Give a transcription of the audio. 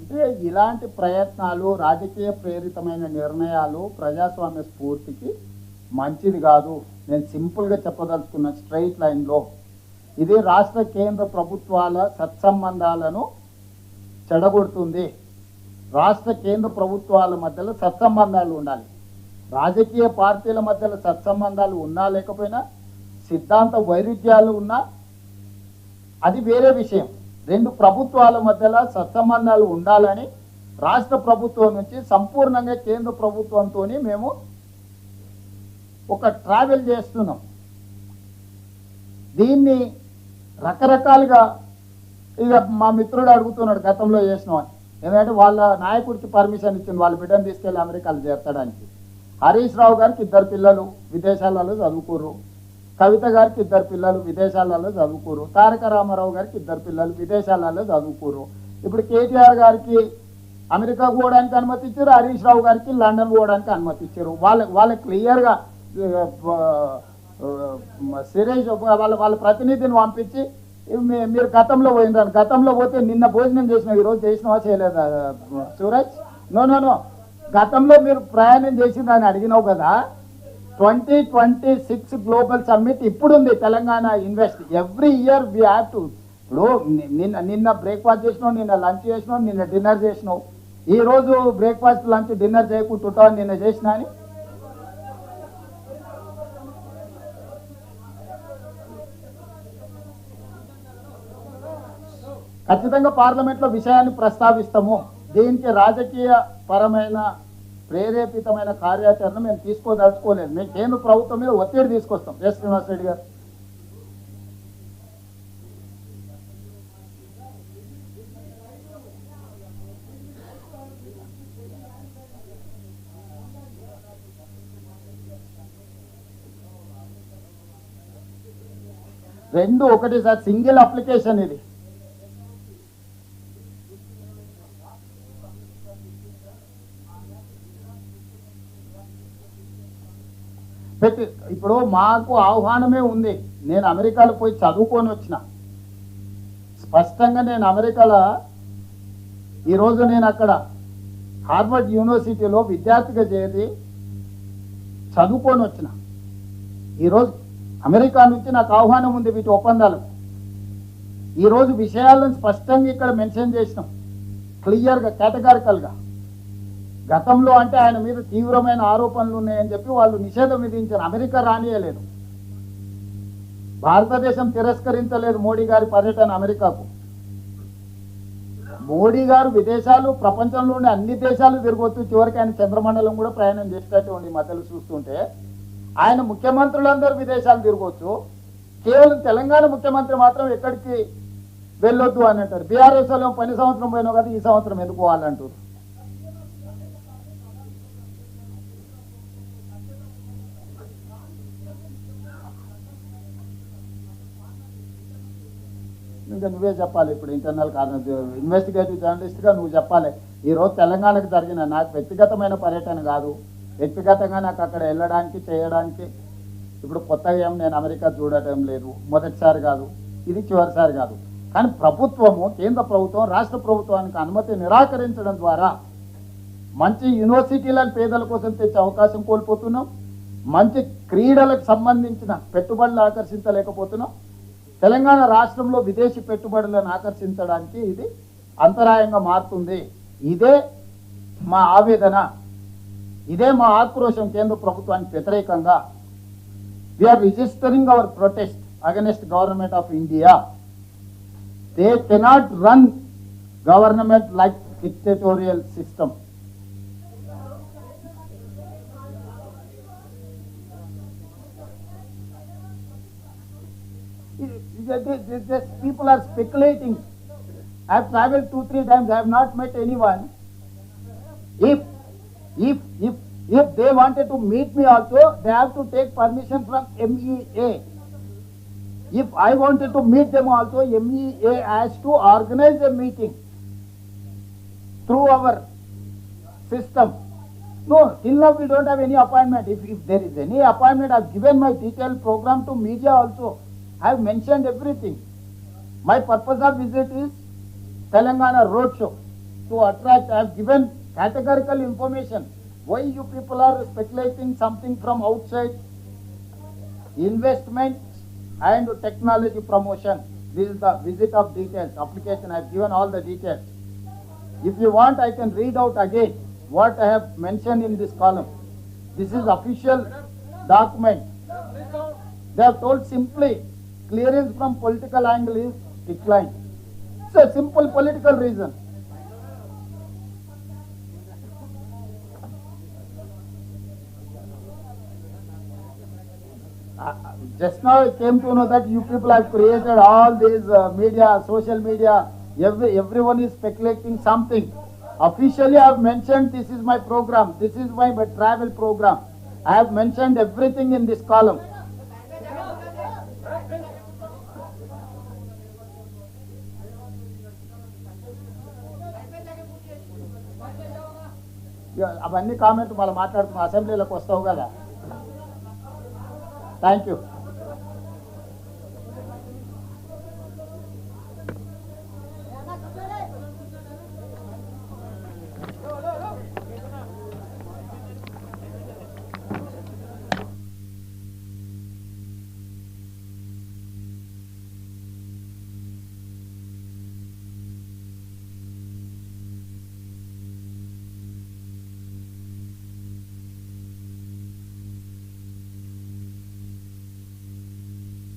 అంటే ఇలాంటి ప్రయత్నాలు రాజకీయ ప్రేరితమైన నిర్ణయాలు ప్రజాస్వామ్య స్ఫూర్తికి మంచిది కాదు. నేను సింపుల్గా చెప్పదలుచుకున్న స్ట్రైట్ లైన్లో ఇది రాష్ట్ర కేంద్ర ప్రభుత్వాల సత్సంబంధాలను చెడగొడుతుంది. రాష్ట్ర కేంద్ర ప్రభుత్వాల మధ్యలో సత్సంబంధాలు ఉండాలి. రాజకీయ పార్టీల మధ్యలో సత్సంబంధాలు ఉన్నా లేకపోయినా, సిద్ధాంత వైరుధ్యాలు ఉన్నా అది వేరే విషయం. రెండు ప్రభుత్వాల మధ్యలో సత్సంబంధాలు ఉండాలని రాష్ట్ర ప్రభుత్వం నుంచి సంపూర్ణంగా కేంద్ర ప్రభుత్వంతో మేము ఒక ట్రావెల్ చేస్తున్నాం. దీన్ని రకరకాలుగా ఇక మా మిత్రుడు అడుగుతున్నాడు గతంలో చేసినామని. ఎందుకంటే వాళ్ళ నాయకుడికి పర్మిషన్ ఇచ్చింది వాళ్ళ బిడ్డను తీసుకెళ్ళి అమెరికాలో చేర్చడానికి. హరీష్ రావు గారికి 2 పిల్లలు విదేశాలలో చదువుకోరు. కవిత గారికి 2 పిల్లలు విదేశాలలో చదువుకోరు. తారక రామారావు గారికి 2 పిల్లలు విదేశాలలో చదువుకోరు. ఇప్పుడు కేటీఆర్ గారికి అమెరికా పోవడానికి అనుమతి ఇచ్చారు, హరీష్ రావు గారికి లండన్ పోవడానికి అనుమతి ఇచ్చారు. వాళ్ళ క్లియర్గా సిరీస్ వాళ్ళ ప్రతినిధిని పంపించి మీరు గతంలో పోయినారు, గతంలో పోతే నిన్న భోజనం చేసినావు, ఈరోజు చేసినావా చేయలేదా సూరజ్? నో గతంలో మీరు ప్రయాణం చేసిందని అడిగినావు కదా. 2026 గ్లోబల్ సమ్మిట్ ఇప్పుడుంది Telangana invest. Every year we have to. ఇప్పుడు నిన్న బ్రేక్ఫాస్ట్ చేసినావు, నిన్న లంచ్ చేసినావు, నిన్న డిన్నర్ చేసినావు. ఈరోజు బ్రేక్ఫాస్ట్ లంచ్ డిన్నర్ చేయకుంటుంటావు నిన్న చేసినా అని. ఖచ్చితంగా పార్లమెంట్లో విషయాన్ని ప్రస్తావిస్తాము. దీనికి రాజకీయ పరమైన ప్రేరేపితమైన కార్యాచరణ మేము తీసుకోదలుచుకోలేదు. మేము కేంద్ర ప్రభుత్వం మీద ఒత్తిడి తీసుకొస్తాం. ఎస్ శ్రీనివాస్ రెడ్డి గారు. రెండు ఒకటి సార్, సింగిల్ అప్లికేషన్ ఇది. ఇప్పుడు మాకు ఆహ్వానమే ఉంది. నేను అమెరికాలో పోయి చదువుకొని వచ్చిన. స్పష్టంగా నేను అమెరికాలో ఈరోజు నేను అక్కడ హార్వర్డ్ యూనివర్సిటీలో విద్యార్థిగా చేరి చదువుకొని వచ్చిన. ఈరోజు అమెరికా నుంచి నాకు ఆహ్వానం ఉంది వీటి ఒప్పందాలు. ఈరోజు విషయాలను స్పష్టంగా ఇక్కడ మెన్షన్ చేసినాం, క్లియర్గా కేటగారికల్గా. గతంలో అంటే ఆయన మీద తీవ్రమైన ఆరోపణలు ఉన్నాయని చెప్పి వాళ్ళు నిషేధం విధించారు. అమెరికా రానియలేదు, భారతదేశం తిరస్కరించలేదు మోడీ గారి పర్యటన అమెరికాకు. మోడీ గారు విదేశాలు ప్రపంచంలోని అన్ని దేశాలు తిరగొచ్చు, చివరికి ఆయన చంద్రమండలం కూడా ప్రయాణం చేసేటట్టు ఉండి మధ్యలో చూస్తుంటే ఆయన ముఖ్యమంత్రులందరూ విదేశాలు తిరగొచ్చు, కేవలం తెలంగాణ ముఖ్యమంత్రి మాత్రం ఎక్కడికి వెళ్ళొద్దు అని అంటారు. బీఆర్ఎస్ లో పని సంవత్సరం పోయినావు కదా, ఈ సంవత్సరం ఎందుకు పోవాలంటారు. ఇంకా నువ్వే చెప్పాలి. ఇప్పుడు ఇంటర్నల్ కాదు, ఇన్వెస్టిగేటివ్ జర్నలిస్ట్గా నువ్వు చెప్పాలి. ఈరోజు తెలంగాణకు జరిగిన నాకు వ్యక్తిగతమైన పర్యటన కాదు, వ్యక్తిగతంగా నాకు అక్కడ వెళ్ళడానికి చేయడానికి ఇప్పుడు కొత్తగా ఏం నేను అమెరికా చూడటం లేదు, మొదటిసారి కాదు, ఇది చివరిసారి కాదు. కానీ ప్రభుత్వము, కేంద్ర ప్రభుత్వం రాష్ట్ర ప్రభుత్వానికి అనుమతి నిరాకరించడం ద్వారా మంచి యూనివర్సిటీలను పేదల కోసం తెచ్చే అవకాశం కోల్పోతున్నాం, మంచి క్రీడలకు సంబంధించిన పెట్టుబడులు ఆకర్షించలేకపోతున్నాం. తెలంగాణ రాష్ట్రంలో విదేశీ పెట్టుబడులను ఆకర్షించడానికి ఇది అంతరాయంగా మారుతుంది. ఇదే మా ఆవేదన, ఇదే మా ఆక్రోశం కేంద్ర ప్రభుత్వానికి వ్యతిరేకంగా. We're registering our protest against government of India. They cannot run government like dictatorial system. People are speculating. I have traveled 2-3 times. I have not met anyone. If they wanted to meet me also, they have to take permission from MEA. If I wanted to meet them also, MEA has to organize a meeting through our system. No, till now we don't have any appointment. If there is any appointment, I have given my detailed program to media also. I have mentioned everything. My purpose of visit is Telangana road show. to attract. I have given categorical information. Why you people are speculating something from outside? Investment and technology promotion. This is the visit of details. Application, I have given all the details. If you want, I can read out again what I have mentioned in this column. This is official document. They have told simply, clearance from political angle is declined. It's a simple political reason. Just now I came to know that you people have created all these media, social media, everyone is speculating something. Officially I have mentioned this is my program, this is my travel program. I have mentioned everything in this column. అవన్నీ comment మళ్ళీ మాట్లాడుతున్నాం, అసెంబ్లీలోకి వస్తావు కదా. Thank you.